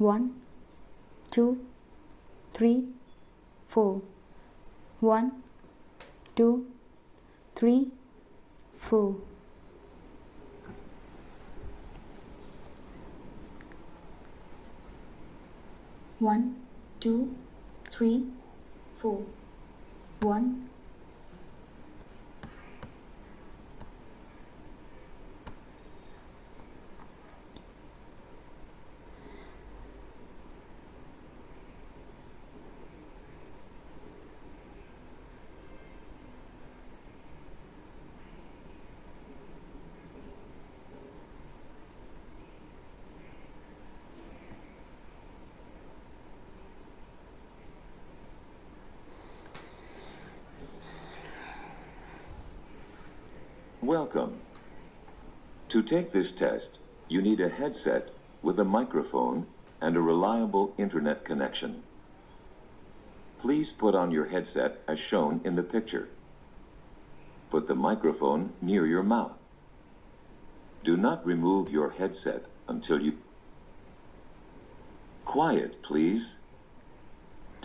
1, 2, 3, 4. 1, 2, 3, 4. 1, 2, 3, 4. 1. Welcome. To take this test, you need a headset with a microphone and a reliable internet connection. Please put on your headset as shown in the picture. Put the microphone near your mouth. Do not remove your headset until you... Quiet, please.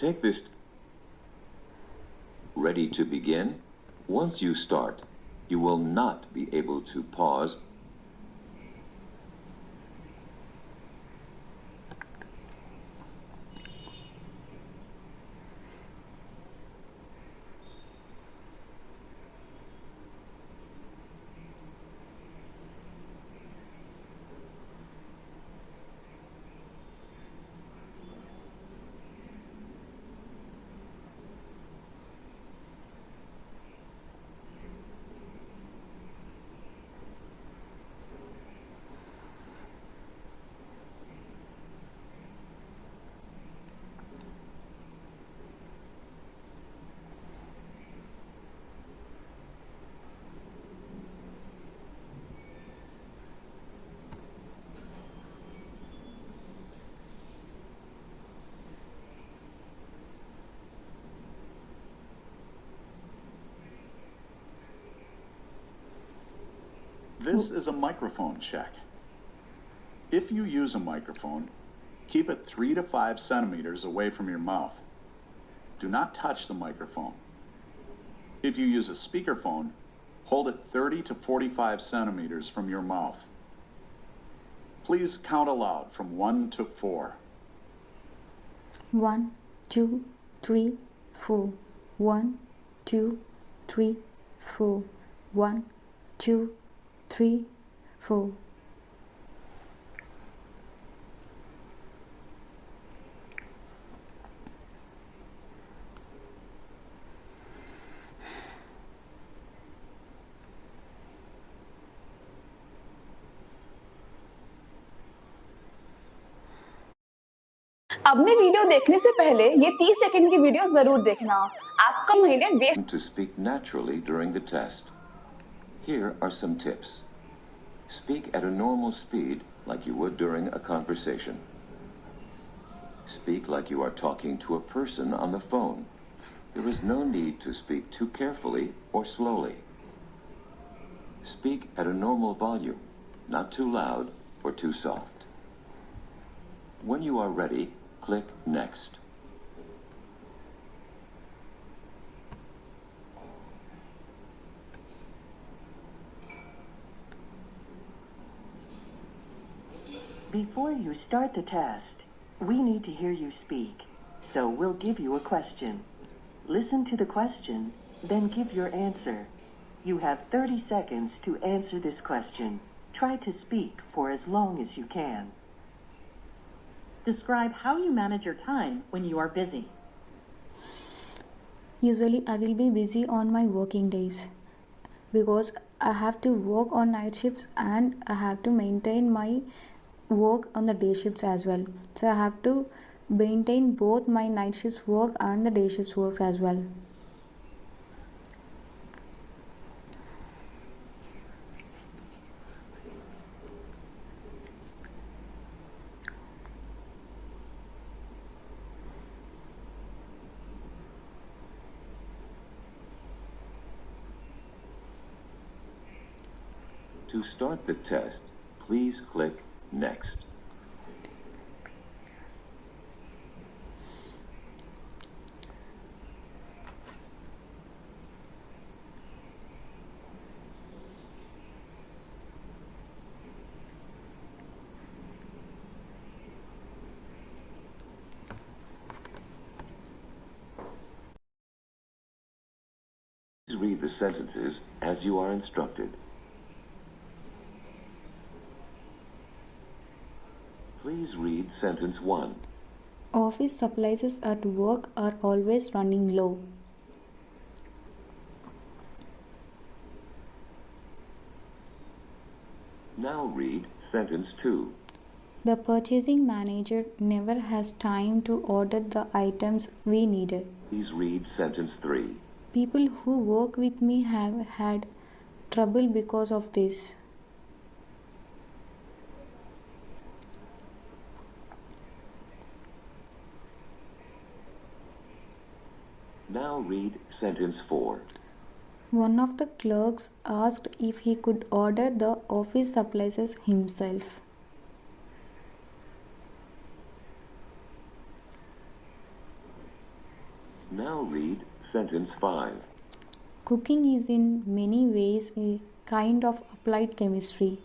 Take this... Ready to begin? Once you start, you will not be able to pause. This is a microphone check. If you use a microphone, keep it 3 to 5 centimeters away from your mouth. Do not touch the microphone. If you use a speakerphone, hold it 30 to 45 centimeters from your mouth. Please count aloud from 1 to 4. 1, 2, 3, 4. 1, 2, 3, 4. 1, 2, 3, 4. अपने video देखने से पहले ये 30 second की video जरूर देखना। आपका महीने waste To speak naturally during the test. Here are some tips. Speak at a normal speed like you would during a conversation. Speak like you are talking to a person on the phone. There is no need to speak too carefully or slowly. Speak at a normal volume, not too loud or too soft. When you are ready, click Next. Before you start the test, we need to hear you speak, so we'll give you a question. Listen to the question, then give your answer. You have 30 seconds to answer this question. Try to speak for as long as you can. Describe how you manage your time when you are busy. Usually I will be busy on my working days because I have to work on night shifts and I have to maintain my work on the day shifts as well. So I have to maintain both my night shifts work and the day shifts works as well. To start the test, please click Next. read the sentences as you are instructed. Please read sentence 1. Office supplies at work are always running low. Now read sentence 2. The purchasing manager never has time to order the items we needed. Please read sentence 3. People who work with me have had trouble because of this. Now read sentence 4. One of the clerks asked if he could order the office supplies himself. Now read sentence 5. Cooking is in many ways a kind of applied chemistry.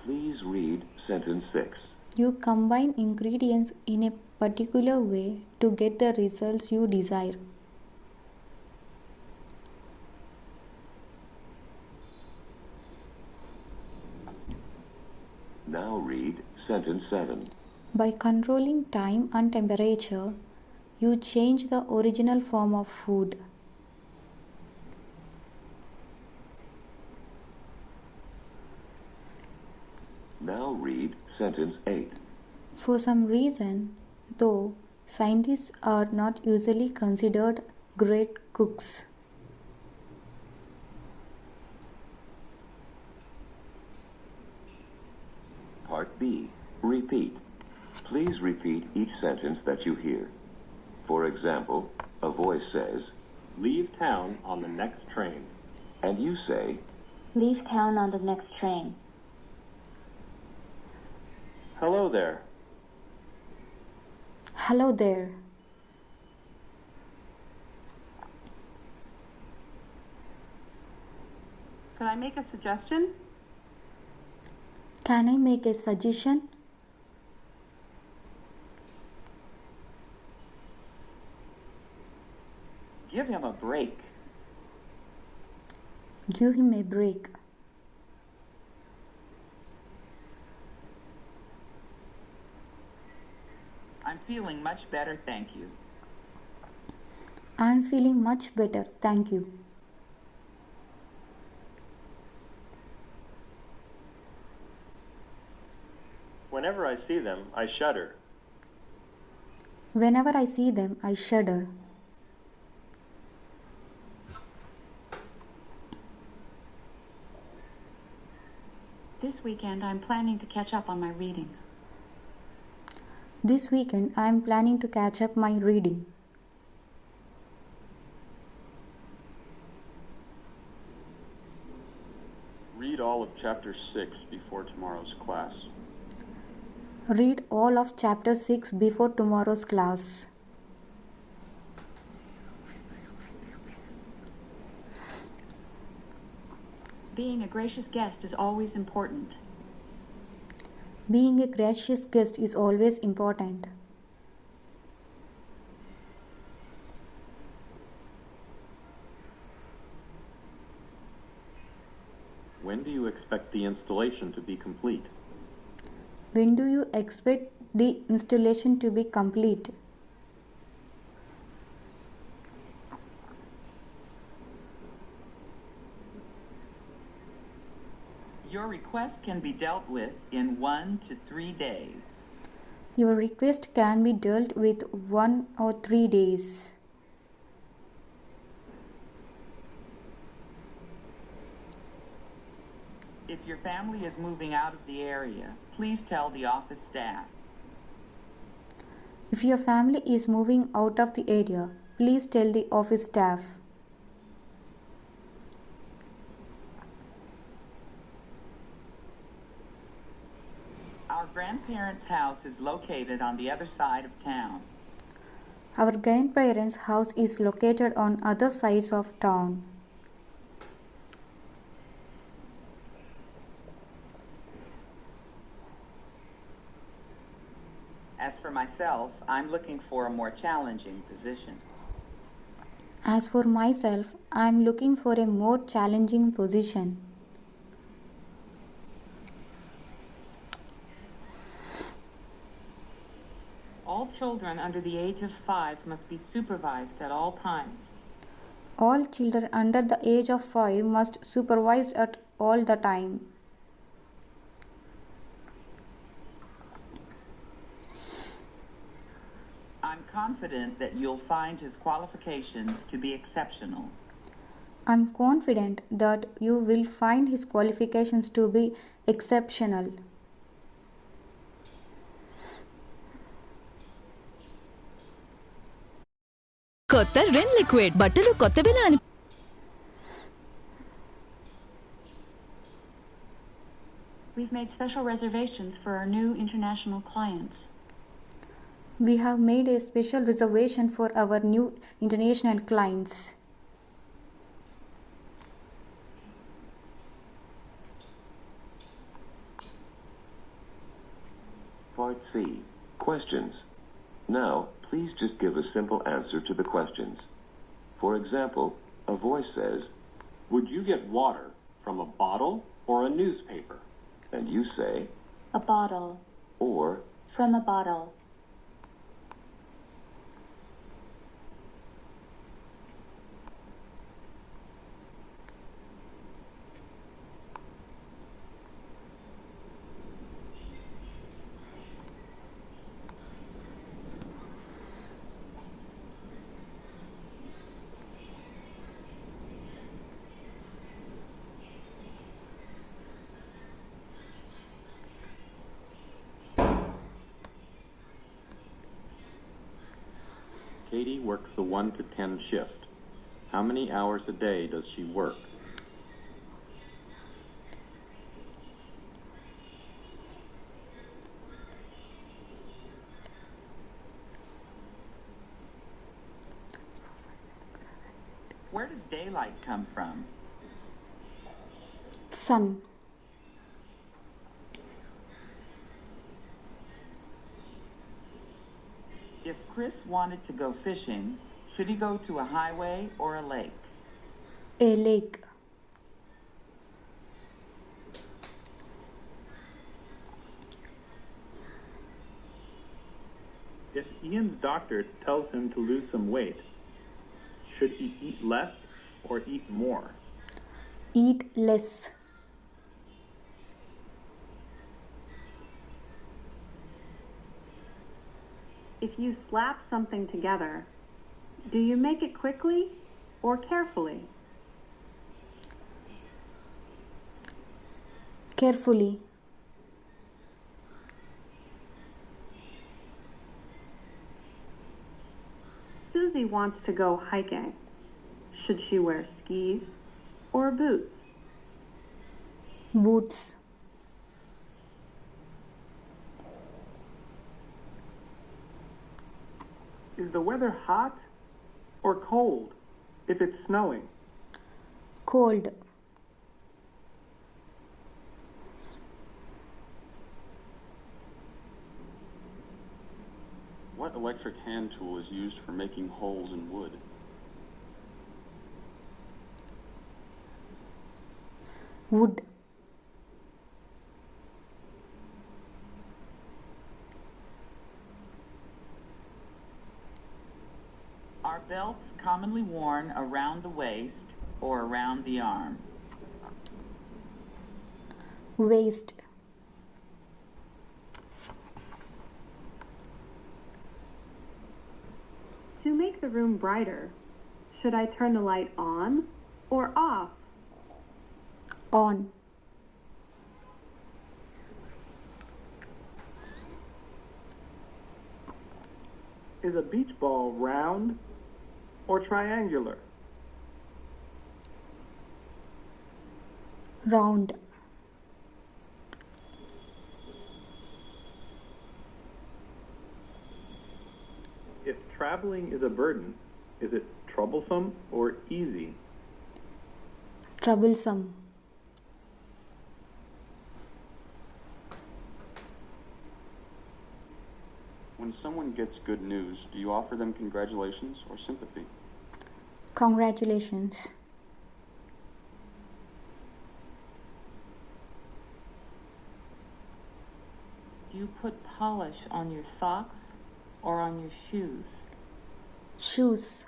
Please read sentence 6. You combine ingredients in a particular way to get the results you desire. Now read sentence 7. By controlling time and temperature, you change the original form of food. Now read sentence 8. For some reason, though, scientists are not usually considered great cooks. Part B. Repeat. Please repeat each sentence that you hear. For example, a voice says, Leave town on the next train. and you say, Leave town on the next train. Hello there. Hello there. Could I make a suggestion? Can I make a suggestion? Give him a break. Give him a break. I'm feeling much better, thank you. I'm feeling much better, thank you. Whenever I see them, I shudder. Whenever I see them, I shudder. This weekend, I'm planning to catch up on my reading. This weekend, I am planning to catch up my reading. Read all of chapter 6 before tomorrow's class. Read all of chapter 6 before tomorrow's class. Being a gracious guest is always important. Being a gracious guest is always important. When do you expect the installation to be complete? When do you expect the installation to be complete? Your request can be dealt with in 1 to 3 days. Your request can be dealt with 1 or 3 days. If your family is moving out of the area, please tell the office staff. If your family is moving out of the area, please tell the office staff. Our grandparents' house is located on the other side of town. Our grandparents' house is located on other sides of town. As for myself, I'm looking for a more challenging position. As for myself, I am looking for a more challenging position. All children under the age of 5 must be supervised at all times. All children under the age of 5 must supervised at all the time. I'm confident that you'll find his qualifications to be exceptional. I'm confident that you will find his qualifications to be exceptional. కొత్త రెన్ liquid బట్టలు కొత్తవిలా అని We've made special reservations for our new international clients. We have made a special reservation for our new international clients. Part C. Questions. Now, please just give a simple answer to the questions. For example, a voice says, Would you get water from a bottle or a newspaper? and you say, A bottle. or, From a bottle. Katie works the 1 to 10 shift. How many hours a day does she work? Where does daylight come from? Sun. If Chris wanted to go fishing, should he go to a highway or a lake? A lake. If Ian's doctor tells him to lose some weight, should he eat less or eat more? Eat less. If you slap something together, do you make it quickly or carefully? Carefully. Susie wants to go hiking. Should she wear skis or boots? Boots. Is the weather hot or cold if it's snowing? Cold. What electric hand tool is used for making holes in wood? Wood. Are belts commonly worn around the waist or around the arm? Waist. To make the room brighter, should I turn the light on or off? On. Is a beach ball round or triangular? Round. If traveling is a burden, is it troublesome or easy? Troublesome. When When someone gets good news, do you offer them congratulations or sympathy? Congratulations. Do you put polish on your socks or on your shoes? Shoes.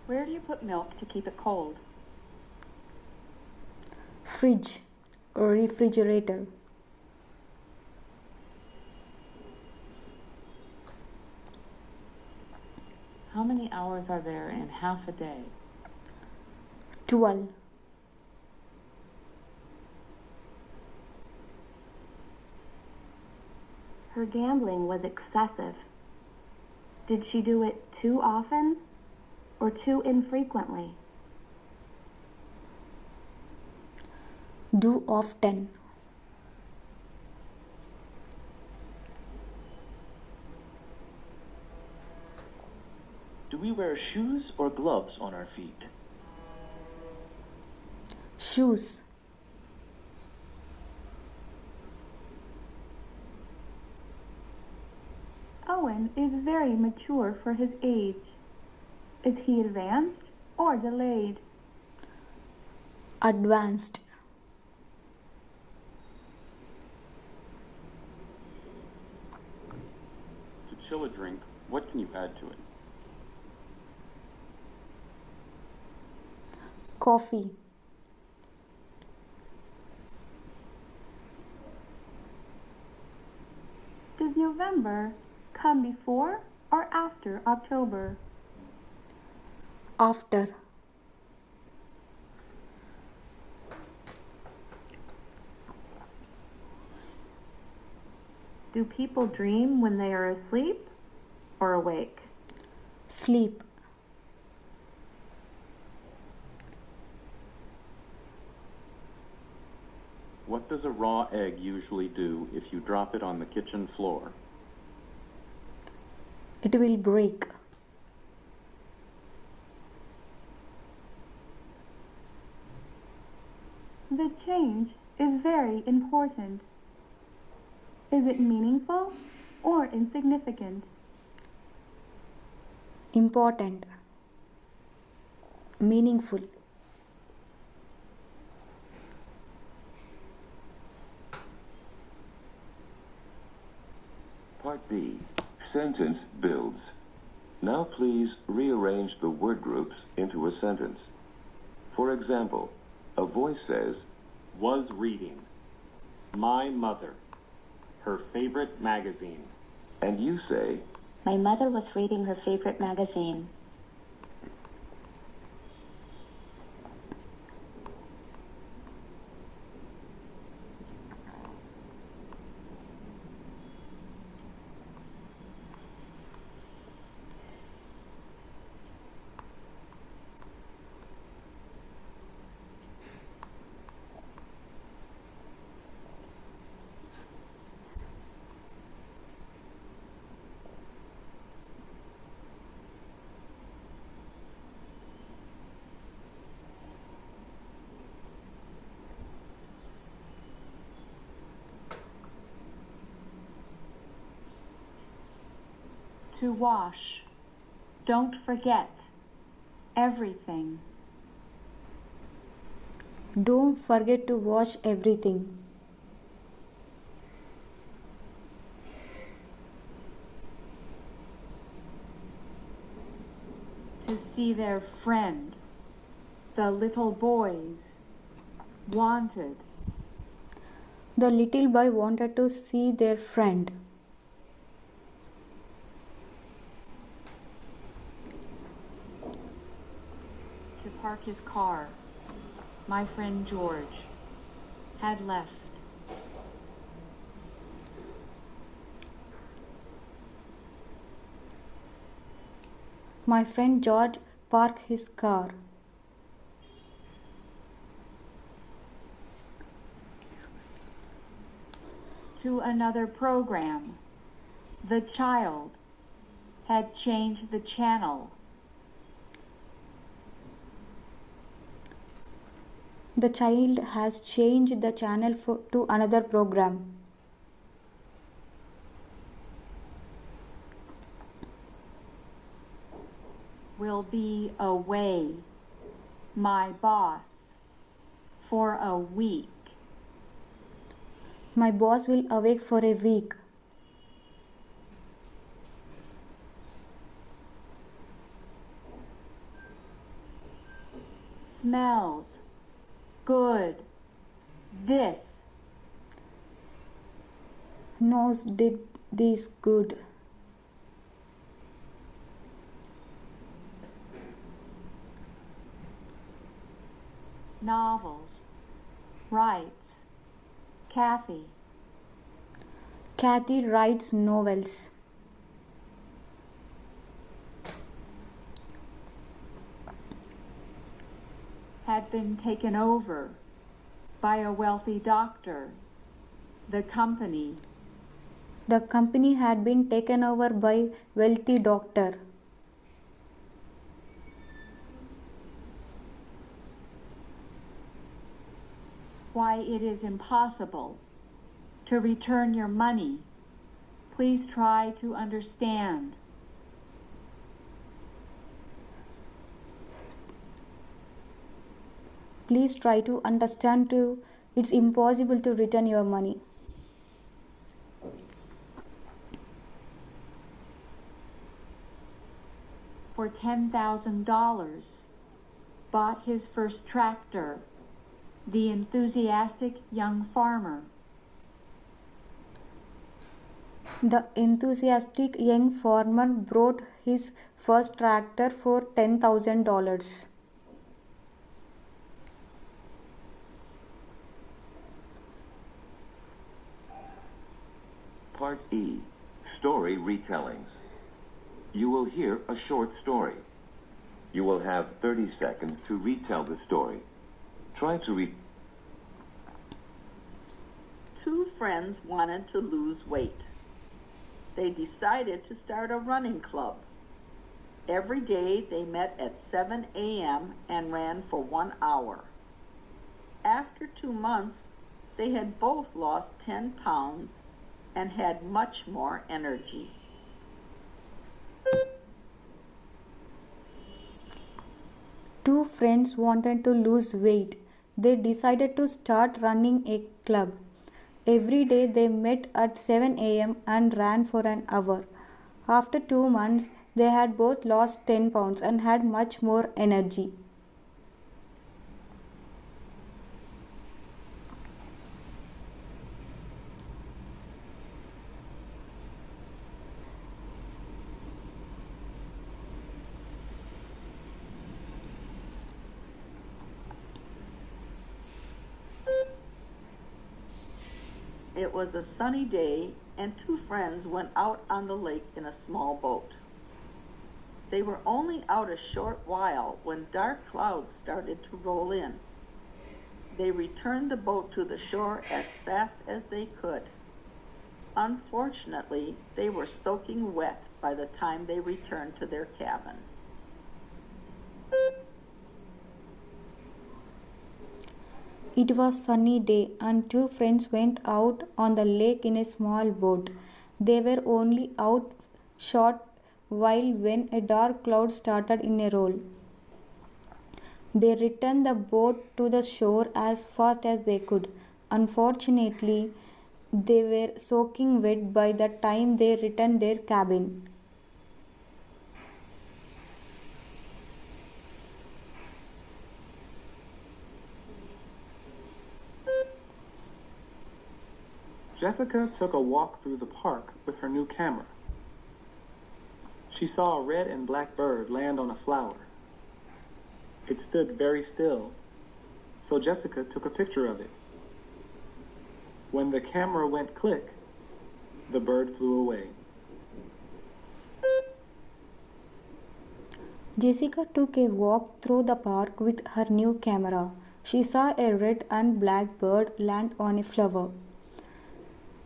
Where do you put milk to keep it cold? Fridge or refrigerator. How many hours are there in half a day? 12. Her gambling was excessive. Did she do it too often or too infrequently? Do often. Do we wear shoes or gloves on our feet? Shoes. Owen is very mature for his age. Is he advanced or delayed? Advanced. To chill a drink, what can you add to it? Coffee. Does November come before or after October? After. Do people dream when they are asleep or awake? Sleep. What does a raw egg usually do if you drop it on the kitchen floor? It will break. The change is very important. Is it meaningful or insignificant? Important. Meaningful. Part B. Sentence builds. Now please rearrange the word groups into a sentence. For example, a voice says, Was reading. My mother. Her favorite magazine. and you say, My mother was reading her favorite magazine. To wash. Don't forget. Everything. Don't forget to wash everything. To see their friend. The little boys. Wanted. The little boy wanted to see their friend. To park his car. My friend George had left. My friend George parked his car. To another program. The child had changed the The child has changed the channel to another program. Will be away, my boss, for a week. My boss will awake for a week. Smells good. This. Nose did this good. Novels. Writes. Kathy. Kathy writes novels. Had been taken over by a wealthy doctor. The company. The company had been taken over by wealthy doctor. Why it is impossible to return your money. Please try to understand. Please try to understand too. It's impossible to return your money. For $10,000, bought his first tractor. The enthusiastic young farmer. The enthusiastic young farmer bought his first tractor for $10,000. Part E, Story Retellings. You will hear a short story. You will have 30 seconds to retell the story. Try to read. Two friends wanted to lose weight. They decided to start a running club. Every day they met at 7 a.m. and ran for 1 hour. After 2 months, they had both lost 10 pounds and had much more energy. Two friends wanted to lose weight. They decided to start running a club. Every day they met at 7 a.m. and ran for an hour. After 2 months, they had both lost 10 pounds and had much more energy. It was a sunny day, and two friends went out on the lake in a small boat. They were only out a short while when dark clouds started to roll in. They returned the boat to the shore as fast as they could. Unfortunately, they were soaking wet by the time they returned to their cabin. It was sunny day and two friends went out on the lake in a small boat. They were only out short while when a dark cloud started in a roll. They returned the boat to the shore as fast as they could. Unfortunately, they were soaking wet by the time they returned their cabin. Jessica took a walk through the park with her new camera. She saw a red and black bird land on a flower. It stood very still, so Jessica took a picture of it. When the camera went click, the bird flew away. Jessica took a walk through the park with her new camera. She saw a red and black bird land on a flower.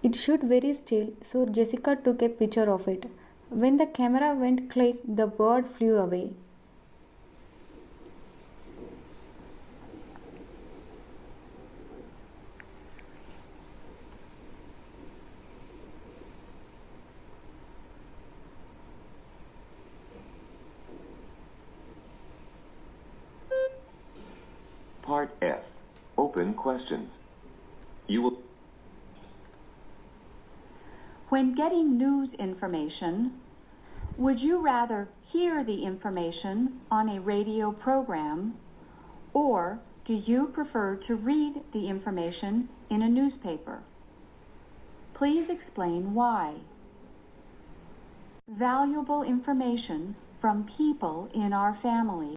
It stood very still, so Jessica took a picture of it. When the camera went click, the bird flew away. F. Open questions. You will... When getting news information, would you rather hear the information on a radio program, or do you prefer to read the information in a newspaper? Please explain why. Valuable information from people in our family